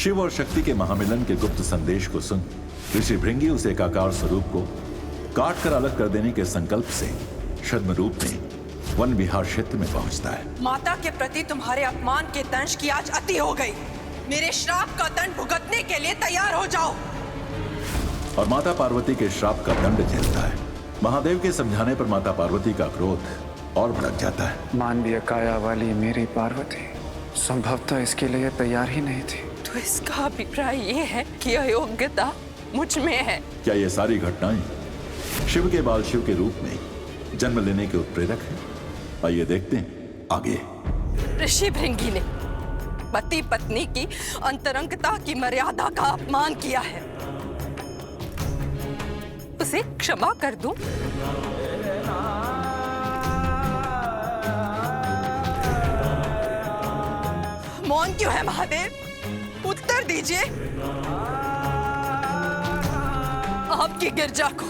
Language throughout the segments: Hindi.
शिव और शक्ति के महामिलन के गुप्त संदेश को सुन ऋषि भृंगी उस एकाकार स्वरूप को काट कर अलग कर देने के संकल्प से छद्म रूप में वन विहार क्षेत्र में पहुंचता है। माता के प्रति तुम्हारे अपमान के दंश की आज अति हो गई। मेरे श्राप का दंड भुगतने के लिए तैयार हो जाओ। और माता पार्वती के श्राप का दंड झेलता है। महादेव के समझाने पर माता पार्वती का क्रोध और भड़क जाता है। मानवीय काया वाली मेरी पार्वती संभवतः इसके लिए तैयार ही नहीं थी। तो इसका अभिप्राय ये है कि अयोग्यता मुझ में है। क्या ये सारी घटनाएं शिव के बाल शिव के रूप में जन्म लेने के उत्प्रेरक हैं? आइए देखते हैं आगे। ऋषि भृंगी ने पति पत्नी की अंतरंगता की मर्यादा का अपमान किया है। उसे क्षमा कर दूं? मौन क्यों है महादेव? उत्तर दीजिए। आपकी गिरजा को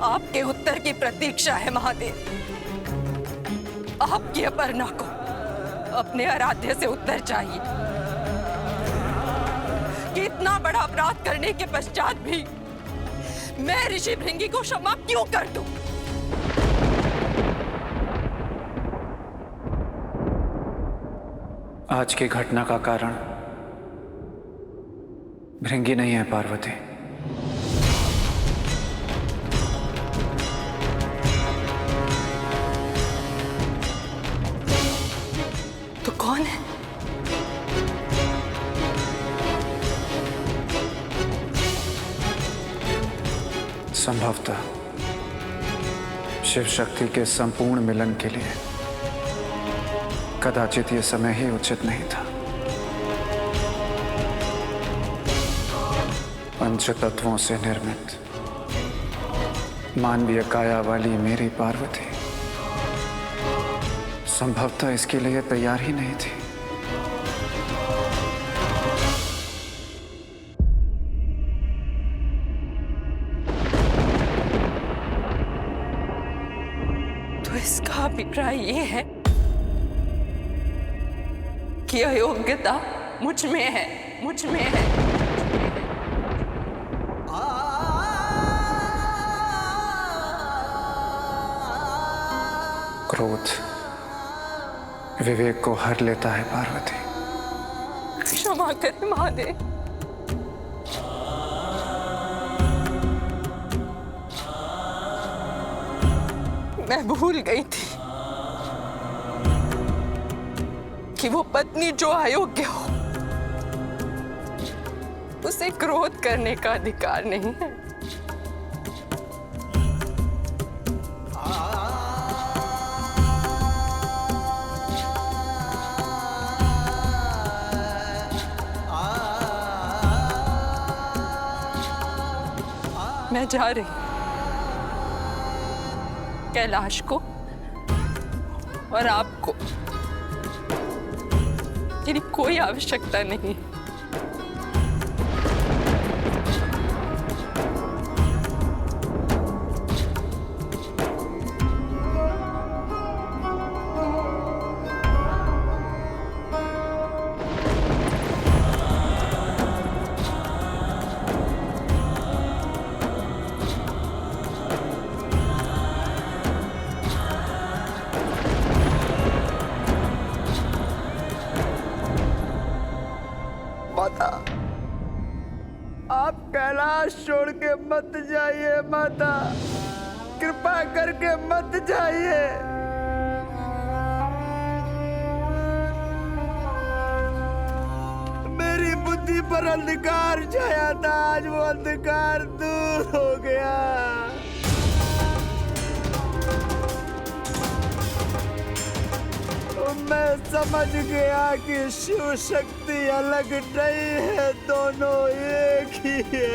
आपके उत्तर की प्रतीक्षा है महादेव। आपकी अपर्णा को अपने आराध्य से उत्तर चाहिए कि इतना बड़ा अपराध करने के पश्चात भी मैं ऋषि भृंगी को क्षमा क्यों कर दूं? आज की घटना का कारण भृंगी नहीं है पार्वती। तो कौन है? संभवतः शिव शक्ति के संपूर्ण मिलन के लिए कदाचित ये समय ही उचित नहीं था। पंच तत्वों से निर्मित मानवीय काया वाली मेरी पार्वती संभवतः इसके लिए तैयार ही नहीं थी। तो इसका अभिप्राय ये है कि अयोग्यता मुझ में है, मुझ में है। क्रोध विवेक को हर लेता है पार्वती। क्षमा करें महादेव। मैं भूल गई थी कि वो पत्नी जो अयोग्य हो उसे क्रोध करने का अधिकार नहीं है। मैं जा रही हूं कैलाश को और आपको मेरी कोई आवश्यकता नहीं। माता, आप कैलाश छोड़ के मत जाइए माता, कृपा करके मत जाइए। मेरी बुद्धि पर अंधकार छाया था, आज वो अंधकार दूर हो गया। मैं समझ गया कि शिव शक्ति अलग नहीं है, दोनों एक ही है।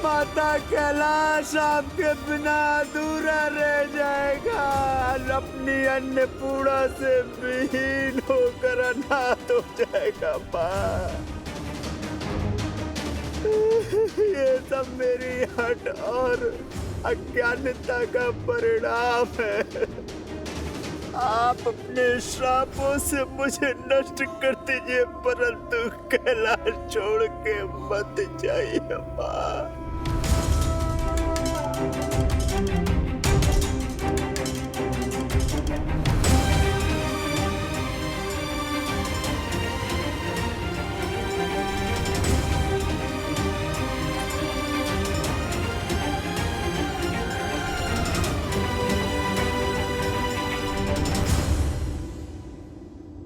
माता, कैलाश आपके बिना अधूरा रह जाएगा। अपनी अन्नपूर्णा से विहीन होकर अनाथ हो जाएगा माँ। ये सब मेरी हट और अज्ञानता का परिणाम है। आप अपने श्रापों से मुझे नष्ट कर दीजिए, परंतु कैलाश छोड़ के मत जाइए माँ।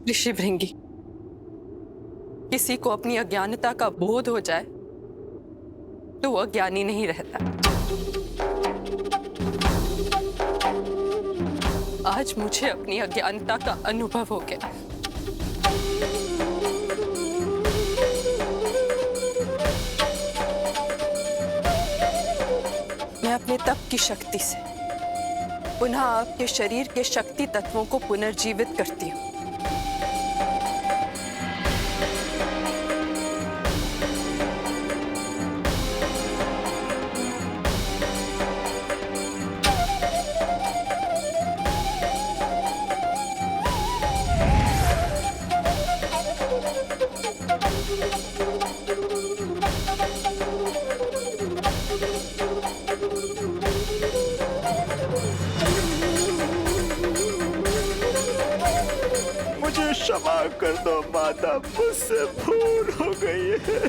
ऋषि भृंगी, किसी को अपनी अज्ञानता का बोध हो जाए तो वो अज्ञानी नहीं रहता। आज मुझे अपनी अज्ञानता का अनुभव हो गया। मैं अपने तप की शक्ति से पुनः आपके शरीर के शक्ति तत्वों को पुनर्जीवित करती हूँ। क्षमा कर दो माता, मुझसे भूल हो गई है।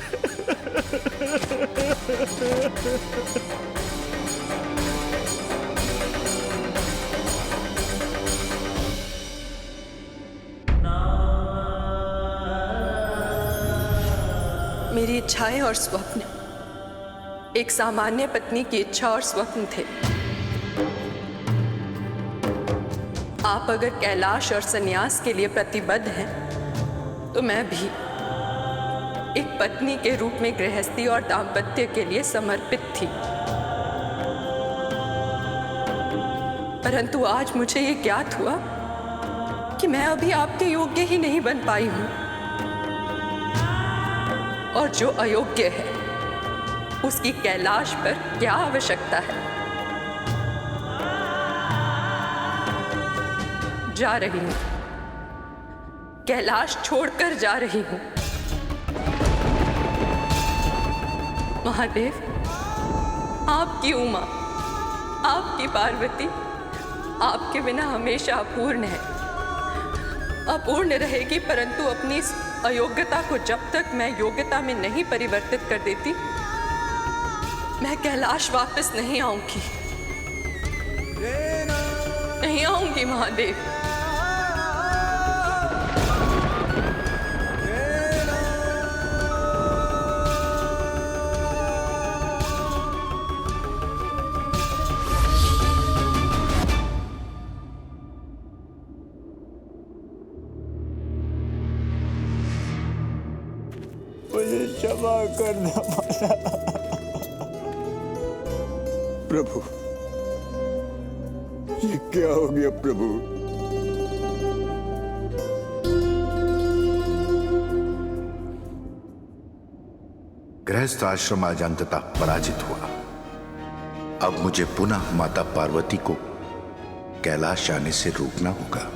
मेरी इच्छाएं और स्वप्न एक सामान्य पत्नी की इच्छा और स्वप्न थे। आप अगर कैलाश और संन्यास के लिए प्रतिबद्ध हैं, तो मैं भी एक पत्नी के रूप में गृहस्थी और दाम्पत्य के लिए समर्पित थी। परंतु आज मुझे ये ज्ञात हुआ कि मैं अभी आपके योग्य ही नहीं बन पाई हूं, और जो अयोग्य है उसकी कैलाश पर क्या आवश्यकता है। जा रही हूं, कैलाश छोड़कर जा रही हूं। महादेव, आपकी उमा, आपकी पार्वती आपके बिना हमेशा अपूर्ण है, अपूर्ण रहेगी। परंतु अपनी इस अयोग्यता को जब तक मैं योग्यता में नहीं परिवर्तित कर देती, मैं कैलाश वापस नहीं आऊंगी, नहीं आऊंगी महादेव। मुझे क्षमा करना माता। प्रभु, ये क्या हो गया प्रभु? गृहस्थ आश्रम आज अंततः पराजित हुआ। अब मुझे पुनः माता पार्वती को कैलाश आने से रोकना होगा।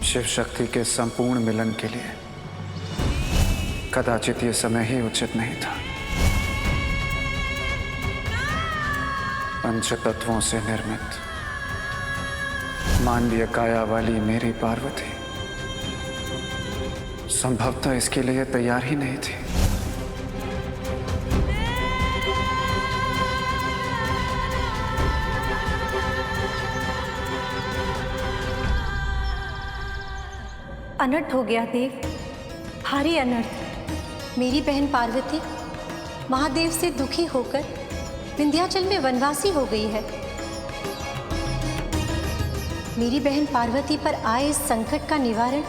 शिव शक्ति के संपूर्ण मिलन के लिए कदाचित ये समय ही उचित नहीं था। पंच तत्वों से निर्मित मानवीय काया वाली मेरी पार्वती संभवतः इसके लिए तैयार ही नहीं थी। अनर्थ हो गया देव, भारी अनर्थ। मेरी बहन पार्वती महादेव से दुखी होकर विंध्याचल में वनवासी हो गई है। मेरी बहन पार्वती पर आए इस संकट का निवारण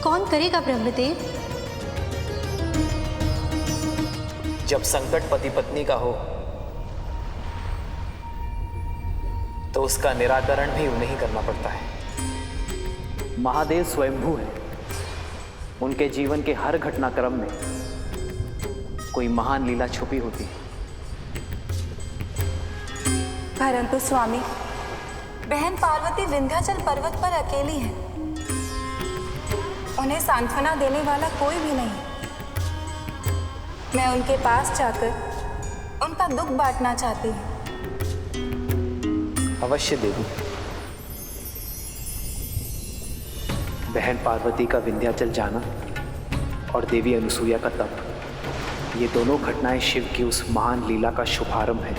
कौन करेगा ब्रह्मदेव? जब संकट पति पत्नी का हो तो उसका निराकरण भी उन्हें ही करना पड़ता है। महादेव स्वयंभू है। उनके जीवन के हर घटनाक्रम में कोई महान लीला छुपी होती है। परंतु स्वामी, बहन पार्वती विंध्याचल पर्वत पर अकेली है। उन्हें सांत्वना देने वाला कोई भी नहीं। मैं उनके पास जाकर उनका दुख बांटना चाहती हूँ। अवश्य देवी। बहन पार्वती का विंध्याचल जाना और देवी अनुसूया का तप, ये दोनों घटनाएं शिव की उस महान लीला का शुभारंभ है,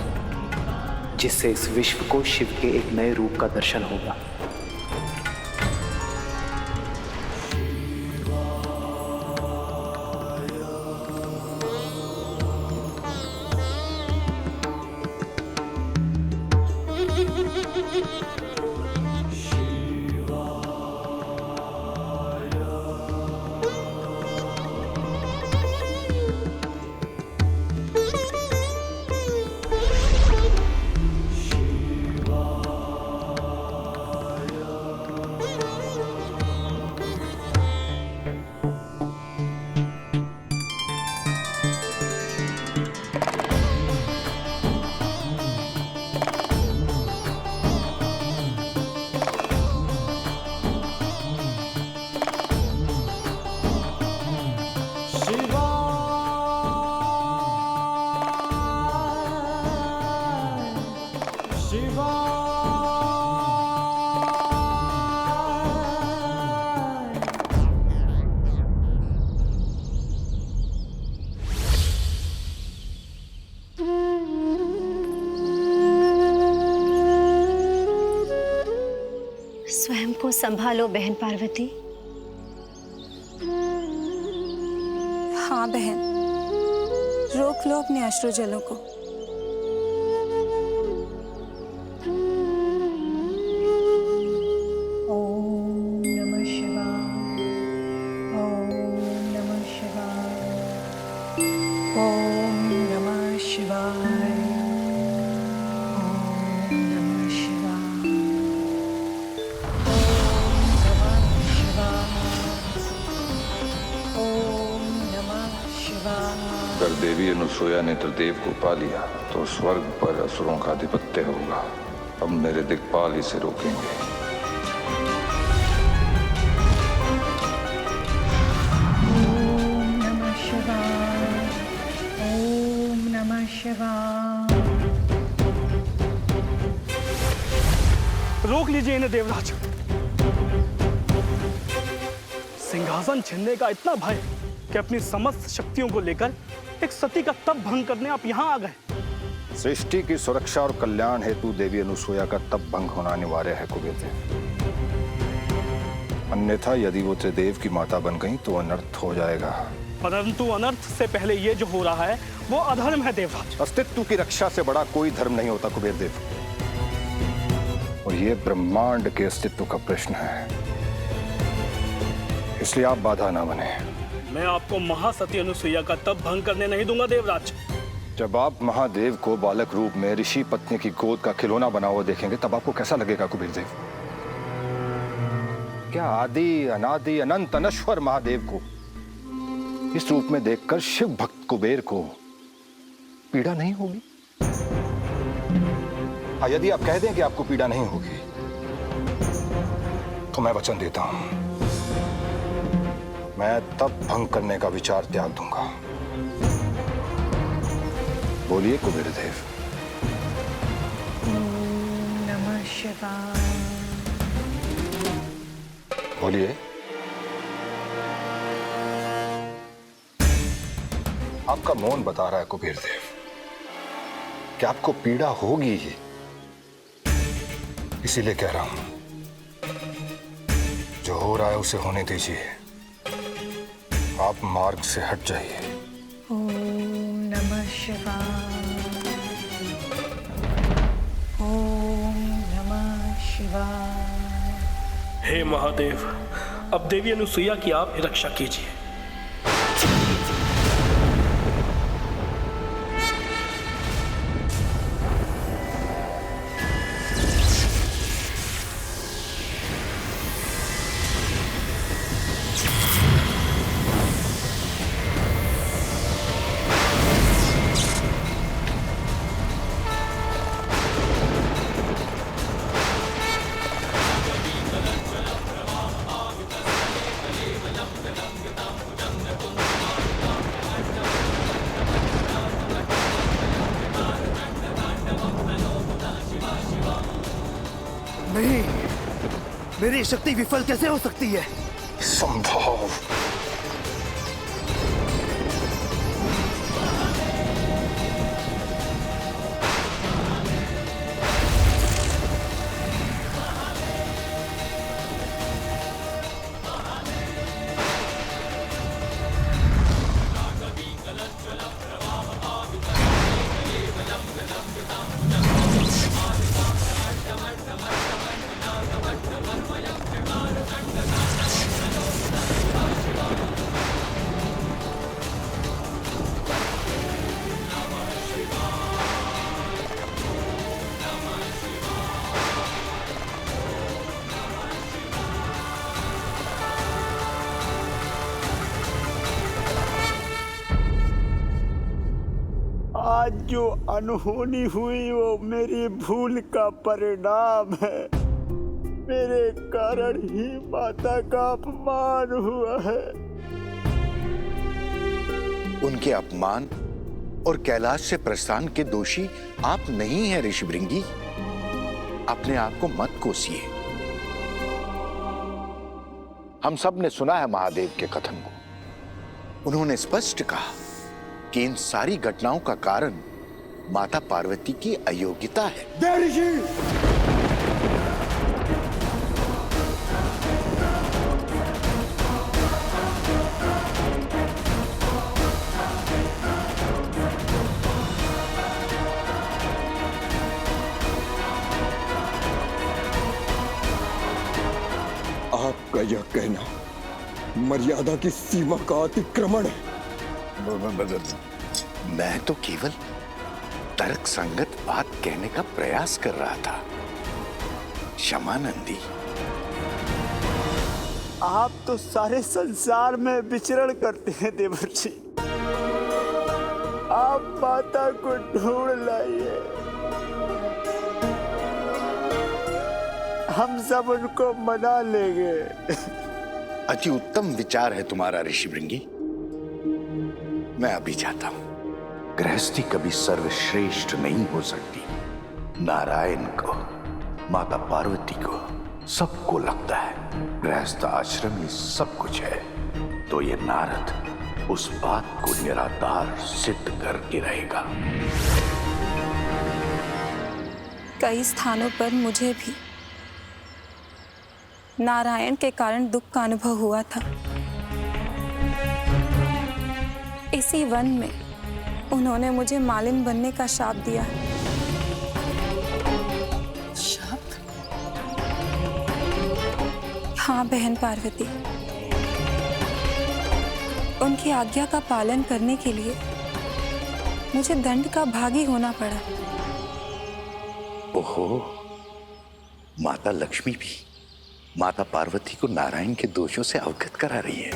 जिससे इस विश्व को शिव के एक नए रूप का दर्शन होगा। स्वयं को संभालो बहन पार्वती। हाँ बहन, रोक लो अपने अश्रु जलों को। ओम नमः शिवाय, ओम नमः शिवाय, ओम नमः शिवाय, ओम नमः शिवाय, ओम नमः शिवाय। अगर देवी अनुसूया ने त्रिदेव को पा लिया तो स्वर्ग पर असुरों का आधिपत्य होगा। अब मेरे दिक्पाल इसे रोकेंगे। ओम नमः शिवाय, ओम नमः शिवाय। रोक लीजिए इन्हें देवराज। सिंहासन छीनने का इतना भय कि अपनी समस्त शक्तियों को लेकर एक सती का तप भंग करने आप यहाँ आ गए। सृष्टि की सुरक्षा और कल्याण हेतु देवी अनुसूया का तप भंग होना अनिवार्य है कुबेर देव। अन्यथा यदि वो त्रिदेव की माता बन गई तो अनर्थ हो जाएगा। परंतु अनर्थ से पहले ये जो हो रहा है वो अधर्म है देवराज। अस्तित्व की रक्षा से बड़ा कोई धर्म नहीं होता कुबेर देव, और ये ब्रह्मांड के अस्तित्व का प्रश्न है। इसलिए आप बाधा ना बने। मैं आपको महासती अनुसूया का तप भंग करने नहीं दूंगा देवराज। जब आप महादेव को बालक रूप में ऋषि पत्नी की गोद का खिलौना बना हुआ देखेंगे तब आपको कैसा लगेगा कुबेर देव? क्या आदि अनादि अनंत अनश्वर महादेव को इस रूप में देखकर शिव भक्त कुबेर को पीड़ा नहीं होगी? हाँ, यदि आप कह दें कि आपको पीड़ा नहीं होगी तो मैं वचन देता हूं, मैं तप भंग करने का विचार त्याग दूंगा। बोलिए कुबेर देव। ओम नमः शिवाय। बोलिए। आपका मौन बता रहा है कुबेर देव कि आपको पीड़ा होगी ही, इसीलिए कह रहा हूं जो हो रहा है उसे होने दीजिए। आप मार्ग से हट जाइए। ओम नमः शिवाय। ओम नमः शिवाय। हे महादेव, अब देवी अनुसुईया की आप ही रक्षा कीजिए। नहीं, मेरी शक्ति विफल कैसे हो सकती है? संभव। आज जो अनहोनी हुई वो मेरी भूल का परिणाम है। मेरे कारण ही माता का अपमान हुआ है। उनके अपमान और कैलाश से प्रस्थान के दोषी आप नहीं हैं ऋषिभृंगी। अपने आप को मत कोसिए। हम सब ने सुना है महादेव के कथन को। उन्होंने स्पष्ट कहा कि इन सारी घटनाओं का कारण माता पार्वती की अयोग्यता है। देवी जी! आपका यह कहना मर्यादा की सीमा का अतिक्रमण है। मैं तो केवल तर्क संगत बात कहने का प्रयास कर रहा था। क्षमा नंदी। आप तो सारे संसार में विचरण करते हैं देवर जी। आप माता को ढूंढ लाइए। हम सब उनको मना लेंगे। अति उत्तम विचार है तुम्हारा ऋषिभृंगी। मैं अभी जाता हूं। गृहस्थी कभी सर्वश्रेष्ठ नहीं हो सकती। नारायण को, माता पार्वती को, सबको लगता है गृहस्थ आश्रम ही सब कुछ है। तो ये नारद उस बात को निराधार सिद्ध करके रहेगा। कई स्थानों पर मुझे भी नारायण के कारण दुख का अनुभव हुआ था। इसी वन में उन्होंने मुझे मालिन बनने का शाप दिया। शाप? हाँ बहन पार्वती, उनकी आज्ञा का पालन करने के लिए मुझे दंड का भागी होना पड़ा। ओहो, माता लक्ष्मी भी माता पार्वती को नारायण के दोषों से अवगत करा रही है।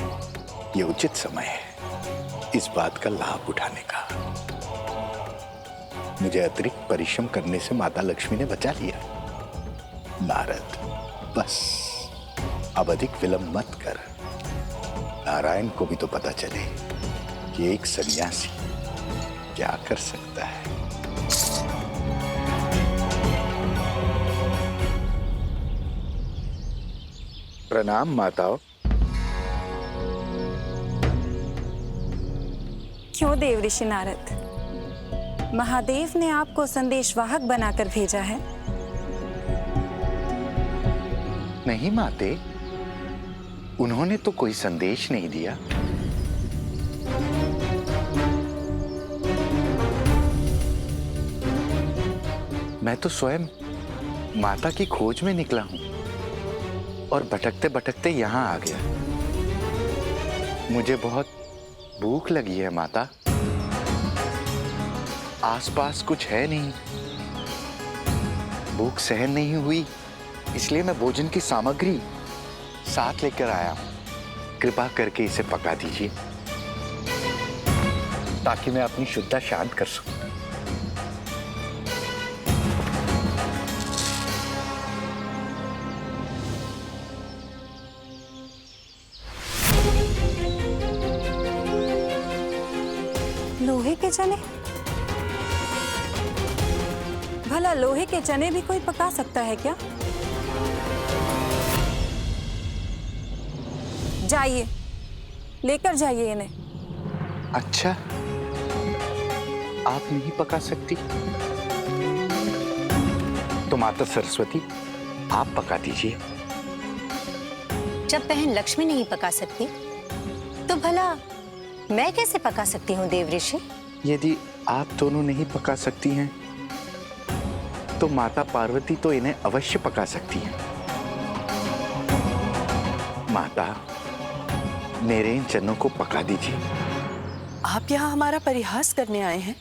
ये उचित समय है इस बात का लाभ उठाने का। मुझे अतिरिक्त परिश्रम करने से माता लक्ष्मी ने बचा लिया। नारद, बस अब अधिक विलंब मत कर। नारायण को भी तो पता चले कि एक सन्यासी क्या कर सकता है। प्रणाम माताओं। क्यों देव ऋषि नारद, महादेव ने आपको संदेशवाहक बनाकर भेजा है? नहीं माते, उन्होंने तो कोई संदेश नहीं दिया। मैं तो स्वयं माता की खोज में निकला हूं और भटकते भटकते यहां आ गया। मुझे बहुत भूख लगी है माता। आसपास कुछ है नहीं। भूख सहन नहीं हुई, इसलिए मैं भोजन की सामग्री साथ लेकर आया हूं। कृपा करके इसे पका दीजिए ताकि मैं अपनी शुद्धता शांत कर सकूं। लोहे के चने? भला लोहे के चने भी कोई पका सकता है क्या? जाइए, लेकर जाइए इन्हें। अच्छा, आप नहीं पका सकती तो माता सरस्वती आप पका दीजिए। जब बहन लक्ष्मी नहीं पका सकती तो भला मैं कैसे पका सकती हूँ देव ऋषि? यदि आप दोनों नहीं पका सकती हैं तो माता पार्वती तो इन्हें अवश्य पका सकती हैं। माता, मेरे इन चनों को पका दीजिए। आप यहाँ हमारा परिहास करने आए हैं?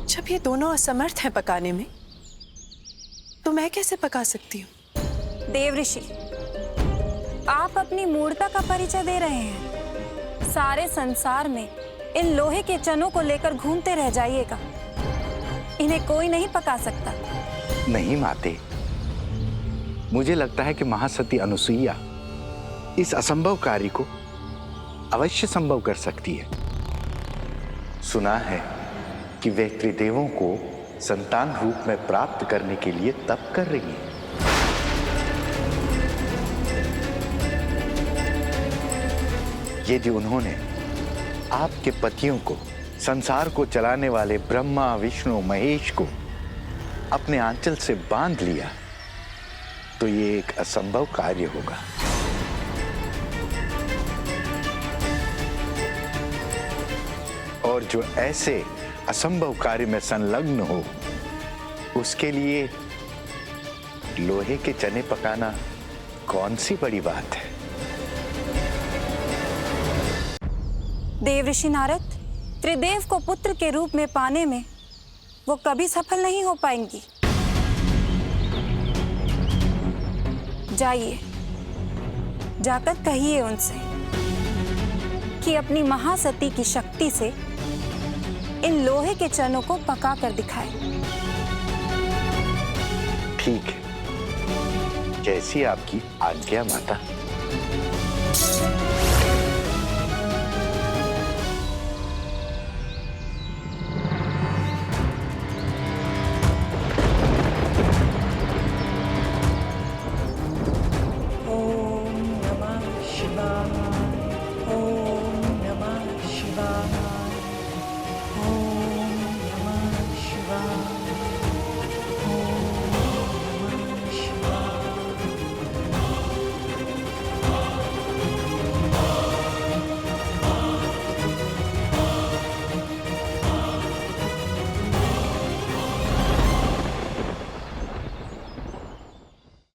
जब ये दोनों असमर्थ हैं पकाने में, तो मैं कैसे पका सकती हूँ? देव ऋषि, आप अपनी मूर्खता का परिचय दे रहे हैं। सारे संसार में इन लोहे के चनों को लेकर घूमते रह जाइएगा। इन्हें कोई नहीं पका सकता। नहीं माते, मुझे लगता है कि महासती अनुसुईया इस असंभव कार्य को अवश्य संभव कर सकती है। सुना है कि वे त्रिदेवों को संतान रूप में प्राप्त करने के लिए तप कर रही है। यदि उन्होंने आपके पतियों को, संसार को चलाने वाले ब्रह्मा, विष्णु, महेश को अपने आंचल से बांध लिया तो ये एक असंभव कार्य होगा। और जो ऐसे असंभव कार्य में संलग्न हो, उसके लिए लोहे के चने पकाना कौन सी बड़ी बात है। देव ऋषि नारद, त्रिदेव को पुत्र के रूप में पाने में वो कभी सफल नहीं हो पाएंगी। जाइए, जाकर कहिए उनसे कि अपनी महासती की शक्ति से इन लोहे के चनों को पका कर दिखाए। ठीक है, जैसी आपकी आज्ञा माता।